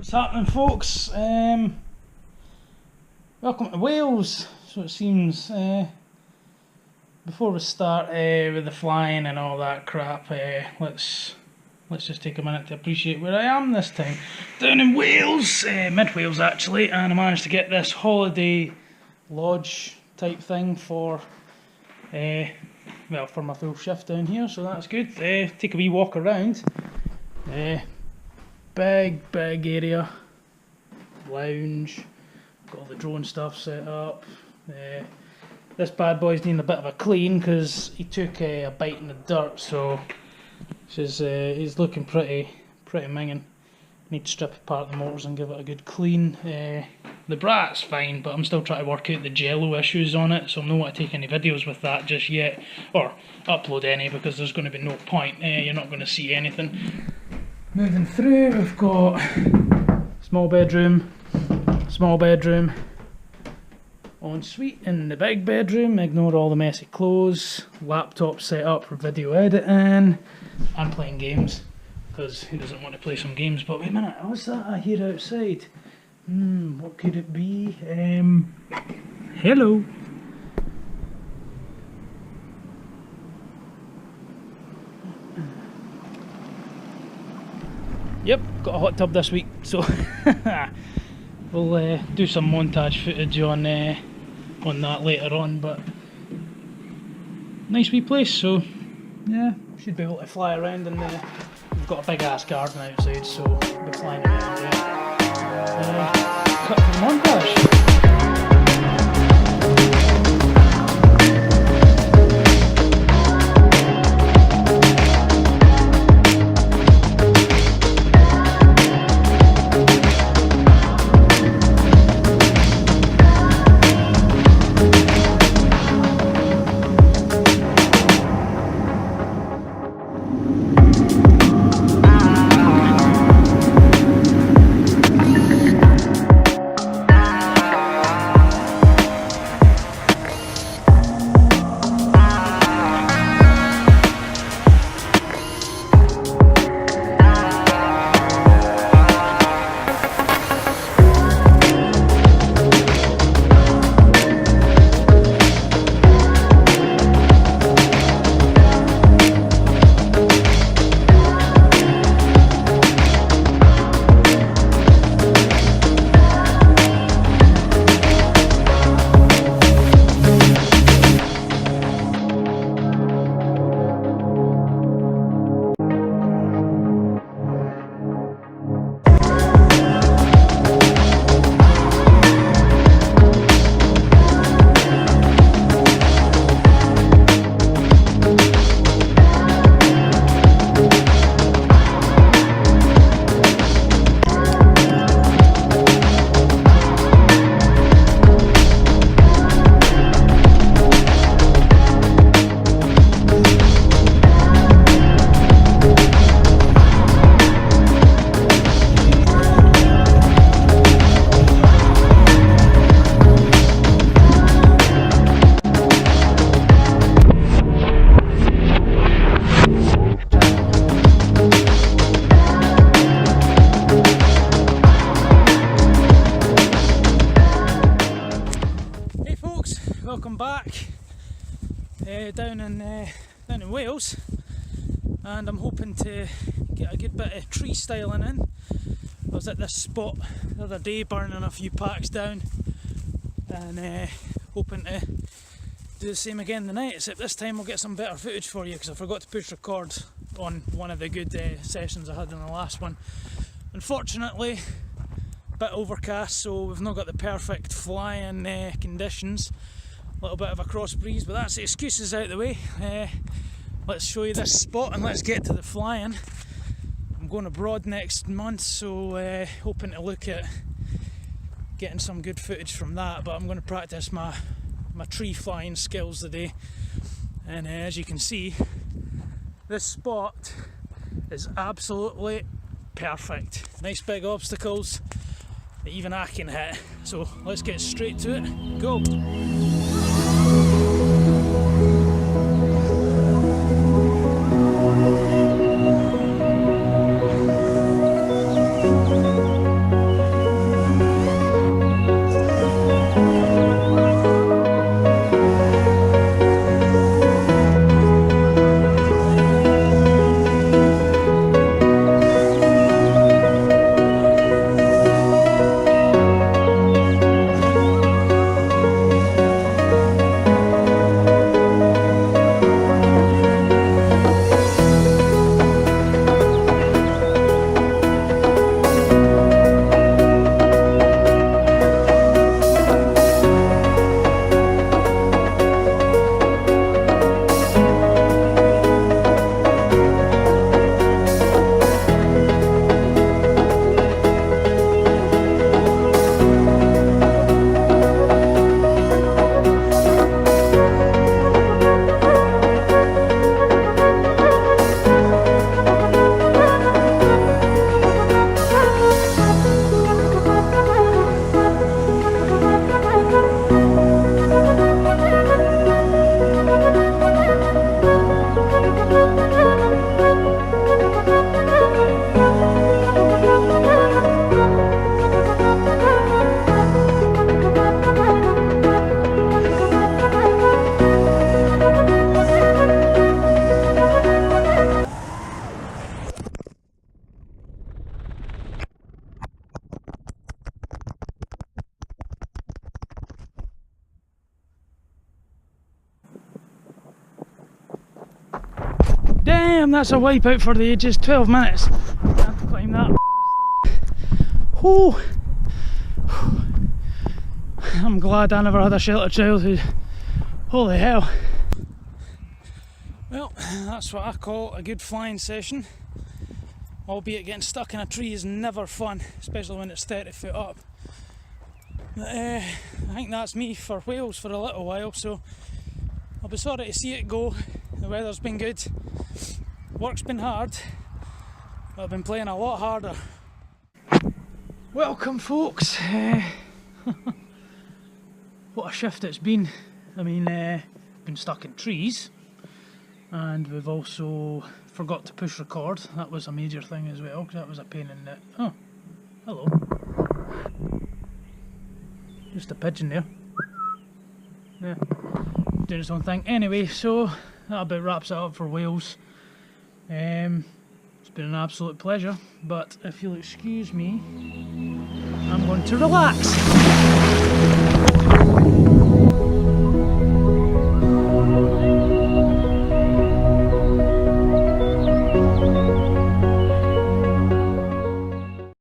What's happening, folks? Welcome to Wales. So it seems. Before we start with the flying and all that crap, let's just take a minute to appreciate where I am this time. Down in Wales, mid Wales actually, and I managed to get this holiday lodge type thing for for my full shift down here, so that's good. Take a wee walk around. Big area, lounge, got all the drone stuff set up. This bad boy's needing a bit of a clean because he took a bite in the dirt, so he's looking pretty minging. Need to strip apart the motors and give it a good clean. The brat's fine, but I'm still trying to work out the jello issues on it, so I'm not going to take any videos with that just yet, or upload any, because there's going to be no point. You're not going to see anything. Moving through, we've got small bedroom, ensuite in the big bedroom. Ignore all the messy clothes. Laptop set up for video editing and playing games, because who doesn't want to play some games? But wait a minute, what's that I hear outside? What could it be? Hello. Yep, got a hot tub this week, so we'll do some montage footage on that later on. But nice wee place, so yeah, should be able to fly around. And we've got a big ass garden outside, so we'll be flying around. Cut for the montage. Welcome back down in Wales, and I'm hoping to get a good bit of tree styling in. I was at this spot the other day burning a few packs down, and hoping to do the same again tonight, except this time I'll get some better footage for you, because I forgot to push record on one of the good sessions I had in the last one. Unfortunately, a bit overcast, so we've not got the perfect flying conditions. A little bit of a cross breeze, but that's the excuses out of the way. Let's show you this spot and let's get to the flying. I'm going abroad next month, so hoping to look at getting some good footage from that, but I'm going to practice my tree flying skills today. And as you can see, this spot is absolutely perfect. Nice big obstacles that even I can hit, so let's get straight to it. Go! Damn, that's a wipeout for the ages. 12 minutes. Can't climb that bastard. Oh. I'm glad I never had a sheltered childhood. Holy hell. Well, that's what I call a good flying session. Albeit getting stuck in a tree is never fun, especially when it's 30 foot up. But, I think that's me for Wales for a little while, so I'll be sorry to see it go. The weather's been good, work's been hard, but I've been playing a lot harder. Welcome folks! What a shift it's been. I mean, been stuck in trees, and we've also forgot to push record. That was a major thing as well, because that was a pain in the... Oh, hello. Just a pigeon there. Yeah, doing its own thing. Anyway, so that about wraps it up for Wales. It's been an absolute pleasure, but if you'll excuse me, I'm going to relax.